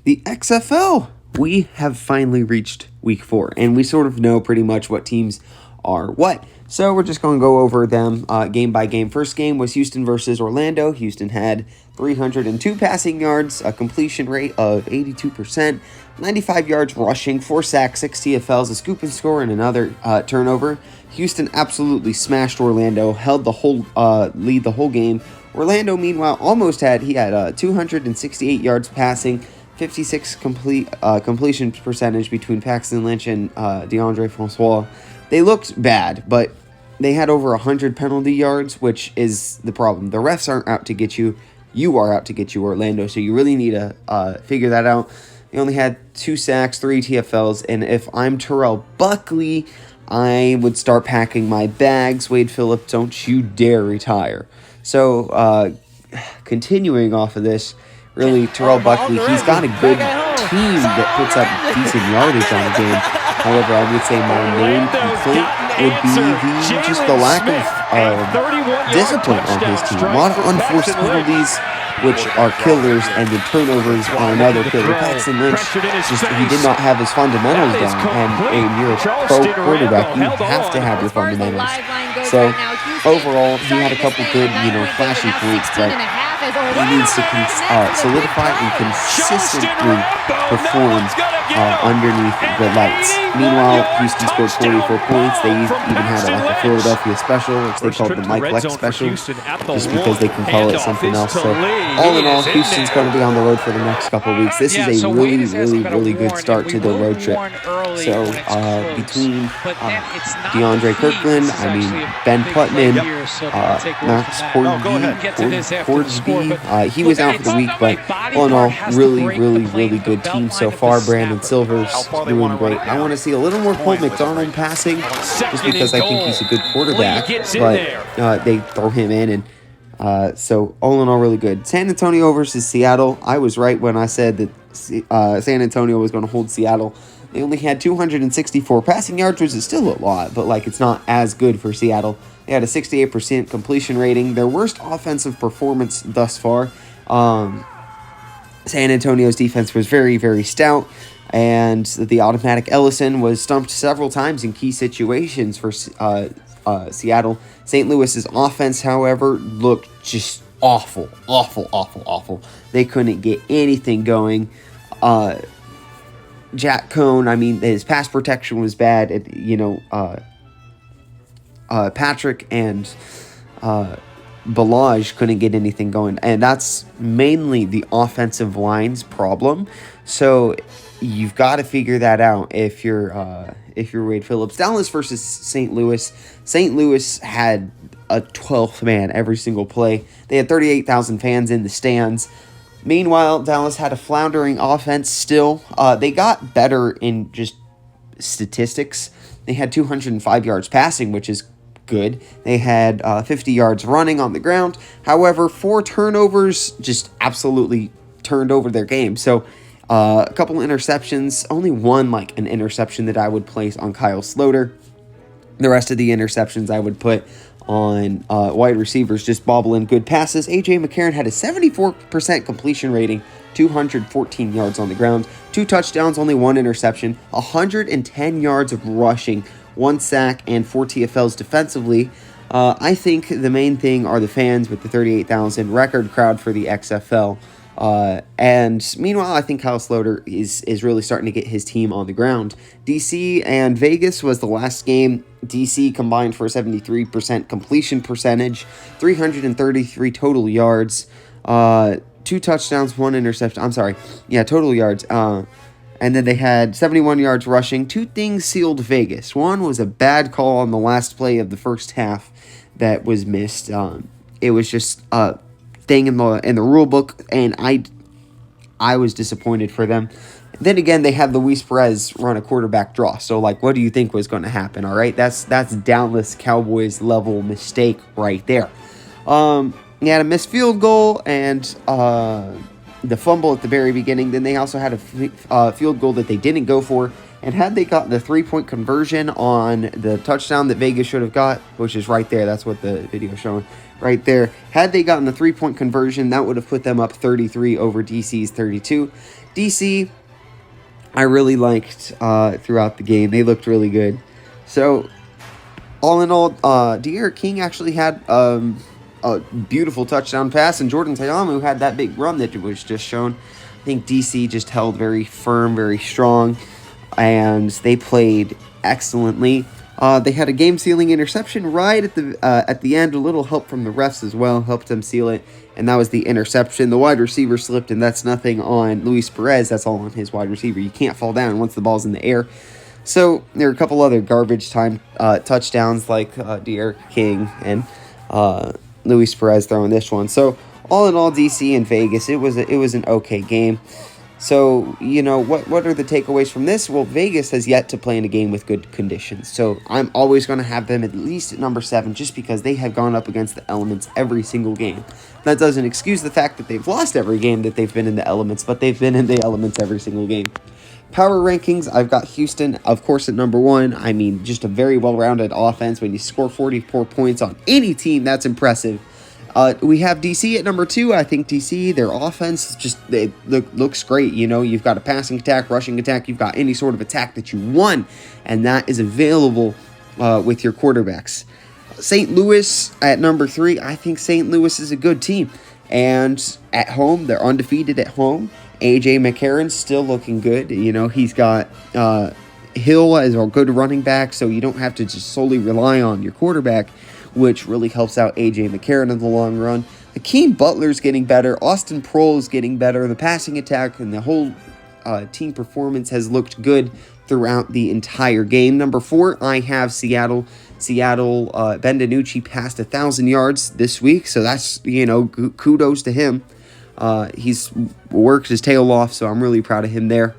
The XFL. We have finally reached week 4, and we sort of know pretty much what teams are what. So we're just going to go over them game by game. First game was Houston versus Orlando. Houston had 302 passing yards, a completion rate of 82%, 95 yards rushing, 4 sacks, 6 TFLs, a scoop and score, and another turnover. Houston absolutely smashed Orlando, held the whole lead the whole game. Orlando, meanwhile, he had 268 yards passing, 56 completion percentage between Paxton Lynch and DeAndre Francois. They looked bad, but they had over 100 penalty yards, which is the problem. The refs aren't out to get you. You are out to get you, Orlando, so you really need to figure that out. They only had 2 sacks, 3 TFLs, and if I'm Terrell Buckley, I would start packing my bags. Wade Phillips, don't you dare retire. So, continuing off of this, really, Terrell Buckley, he's got a good team that puts up decent yardage on a game. However, I would say my main complaint would be just the lack of discipline on his team. A lot of unforced penalties, which are killers, and the turnovers are another killer. Paxton Lynch, he did not have his fundamentals down, and when you're a pro quarterback, you have to have your fundamentals. So, overall, he had a couple good, flashy points, but he needs to solidify and consistently perform underneath the lights. Meanwhile, Houston scored 44 points. They even had a Philadelphia special, which they called the Mike Lex special, just because they can call it something else. So, all in all, Houston's going to be on the road for the next couple of weeks. This is a really good start to the road trip. So, between DeAndre Kirkland, Ben Putman, Max Hordsby, he was out for the week, but all in all, really good team so far. Brandon Silver's doing great. I want to see a little more Cole McDonald passing, just because I think he's a good quarterback, but they throw him in, and so all in all, really good. San Antonio versus Seattle. I was right when I said that San Antonio was going to hold Seattle. They only had 264 passing yards, which is still a lot, but it's not as good for Seattle. They had a 68% completion rating, their worst offensive performance thus far. San Antonio's defense was very stout, and the automatic Ellison was stumped several times in key situations for Seattle. St. Louis's offense, however, looked just awful. They couldn't get anything going. Jack Cohn, his pass protection was bad. Patrick and Balaj couldn't get anything going, and that's mainly the offensive line's problem. So you've got to figure that out if you're Wade Phillips. Dallas versus St. Louis. St. Louis had a 12th man every single play. They had 38,000 fans in the stands. Meanwhile, Dallas had a floundering offense still. They got better in just statistics. They had 205 yards passing, which is good. They had 50 yards running on the ground. However, 4 turnovers just absolutely turned over their game. So, a couple interceptions. Only one, an interception that I would place on Kyle Sloter. The rest of the interceptions I would put on wide receivers just bobbling good passes. A.J. McCarron had a 74% completion rating, 214 yards on the ground, 2 touchdowns, only 1 interception, 110 yards of rushing, 1 sack, and 4 TFLs defensively. I think the main thing are the fans with the 38,000 record crowd for the XFL. And meanwhile, I think Kyle Sloter is really starting to get his team on the ground. DC and Vegas was the last game. DC combined for a 73% completion percentage, 333 total yards, 2 touchdowns, 1 interception. Total yards. And then they had 71 yards rushing. 2 things sealed Vegas. One was a bad call on the last play of the first half that was missed. It was just a thing in the rule book, and I was disappointed for them. Then again, they had Luis Perez run a quarterback draw. So, what do you think was going to happen? All right, that's Dallas Cowboys level mistake right there. They had a missed field goal and the fumble at the very beginning. Then they also had a field goal that they didn't go for. And had they gotten the 3-point conversion on the touchdown that Vegas should have got, which is right there, that's what the video is showing right there. Had they gotten the 3-point conversion, that would have put them up 33 over DC's 32. DC, I really liked throughout the game. They looked really good. So, all in all, De'Aaron King actually had a beautiful touchdown pass, and Jordan Tayamu had that big run that was just shown. I think DC just held very firm, very strong, and they played excellently. They had a game-sealing interception right at the end. A little help from the refs as well helped them seal it, and that was the interception. The wide receiver slipped, and that's nothing on Luis Perez. That's all on his wide receiver. You can't fall down once the ball's in the air. So there are a couple other garbage time touchdowns like De'Aaron King and Luis Perez throwing this one. So all in all, DC and Vegas, it was an okay game. So, you know, what are the takeaways from this? Well, Vegas has yet to play in a game with good conditions. So I'm always going to have them at least at number 7 just because they have gone up against the elements every single game. That doesn't excuse the fact that they've lost every game that they've been in the elements, but they've been in the elements every single game. Power rankings, I've got Houston, of course, at number 1. I mean, just a very well-rounded offense. When you score 44 points on any team, that's impressive. We have DC at number 2. I think DC, their offense, just looks great. You know, you've got a passing attack, rushing attack. You've got any sort of attack that you want, and that is available with your quarterbacks. St. Louis at number 3. I think St. Louis is a good team. And at home, they're undefeated at home. A.J. McCarron's still looking good. You know, he's got Hill as a good running back, so you don't have to just solely rely on your quarterback, which really helps out A.J. McCarron in the long run. Hakeem Butler's getting better. Austin Proehl is getting better. The passing attack and the whole team performance has looked good throughout the entire game. Number 4, I have Seattle. Ben DiNucci passed 1,000 yards this week, so that's, you know, kudos to him. He's worked his tail off, so I'm really proud of him there.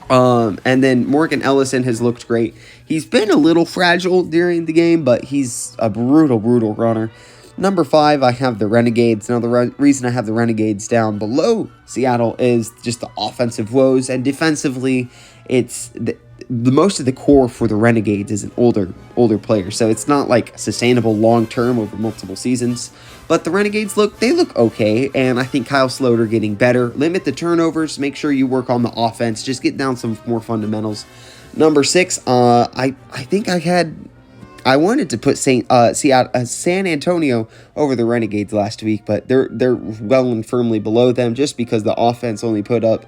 And then Morgan Ellison has looked great. He's been a little fragile during the game, but he's a brutal runner. Number 5, I have the Renegades. Now, the reason I have the Renegades down below Seattle is just the offensive woes, and defensively, it's the most of the core for the Renegades is an older player, so it's not like sustainable long-term over multiple seasons. But the Renegades look okay, and I think Kyle Sloter getting better. Limit the turnovers, make sure you work on the offense, just get down some more fundamentals. Number 6, I think I wanted to put San Antonio over the Renegades last week, but they're well and firmly below them just because the offense only put up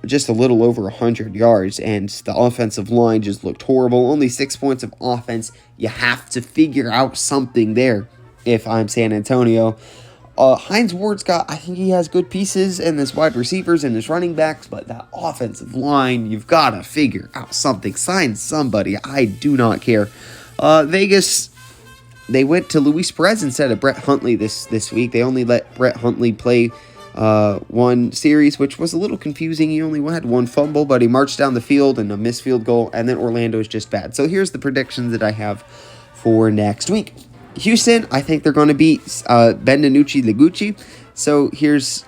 just a little over 100 yards, and the offensive line just looked horrible. Only 6 points of offense. You have to figure out something there if I'm San Antonio. Hines Ward's I think he has good pieces in his wide receivers and his running backs, but that offensive line, you've got to figure out something. Sign somebody. I do not care. Vegas, they went to Luis Perez instead of Brett Huntley this week. They only let Brett Huntley play one series, which was a little confusing. He only had one fumble, but he marched down the field and a missed field goal, and then Orlando is just bad. So here's the predictions that I have for next week. Houston, I think they're going to beat Ben DiNucci. So here's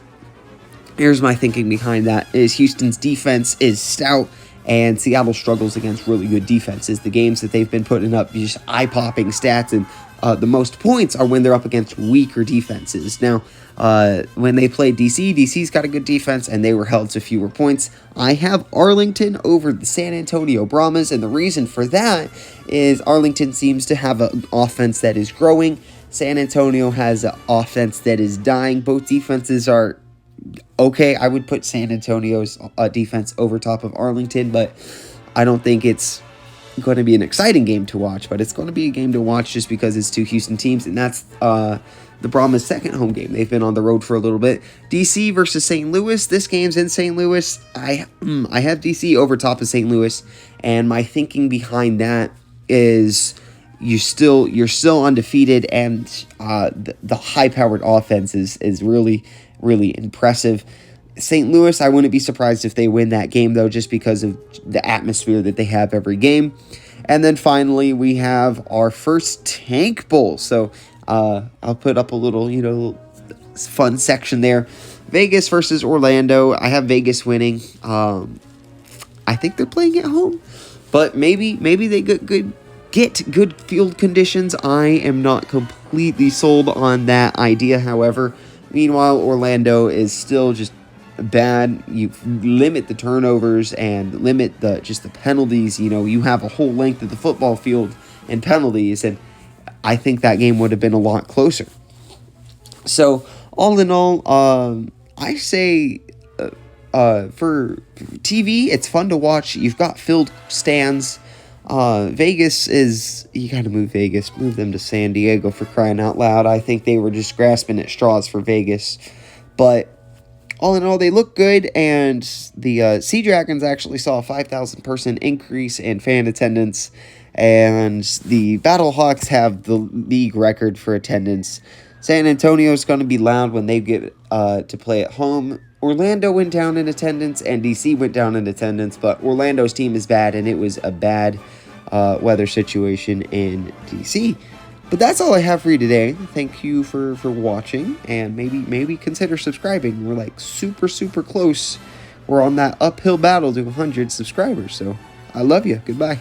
my thinking behind that is Houston's defense is stout, and Seattle struggles against really good defenses. The games that they've been putting up just eye-popping stats, and the most points are when they're up against weaker defenses. Now, when they played DC's got a good defense, and they were held to fewer points. I have Arlington over the San Antonio Brahmas, and the reason for that is Arlington seems to have an offense that is growing. San Antonio has an offense that is dying. Both defenses are okay. I would put San Antonio's defense over top of Arlington, but I don't think it's going to be an exciting game to watch, but it's going to be a game to watch just because it's two Houston teams, and that's the Brahmas' second home game. They've been on the road for a little bit. DC versus St. Louis. This game's in St. Louis. I have DC over top of St. Louis, and my thinking behind that is you're still undefeated, and the high-powered offense is really impressive. St. Louis, I wouldn't be surprised if they win that game, though, just because of the atmosphere that they have every game. And then finally, we have our first Tank Bowl. So I'll put up a little, fun section there. Vegas versus Orlando. I have Vegas winning. I think they're playing at home, but maybe they get good field conditions. I am not completely sold on that idea, however. Meanwhile, Orlando is still just bad. You limit the turnovers and limit the penalties. You have a whole length of the football field in penalties, and I think that game would have been a lot closer. So all in all, I say for TV, it's fun to watch. You've got filled stands. Vegas you got to move Vegas, move them to San Diego, for crying out loud. I think they were just grasping at straws for Vegas, but all in all, they look good, and the Sea Dragons actually saw a 5,000 person increase in fan attendance, and the Battlehawks have the league record for attendance. San Antonio is going to be loud when they get to play at home. Orlando went down in attendance, and DC went down in attendance, but Orlando's team is bad, and it was a bad weather situation in DC. But that's all I have for you today. Thank you for watching, and maybe consider subscribing. We're like super close. We're on that uphill battle to 100 subscribers, so I love you. Goodbye.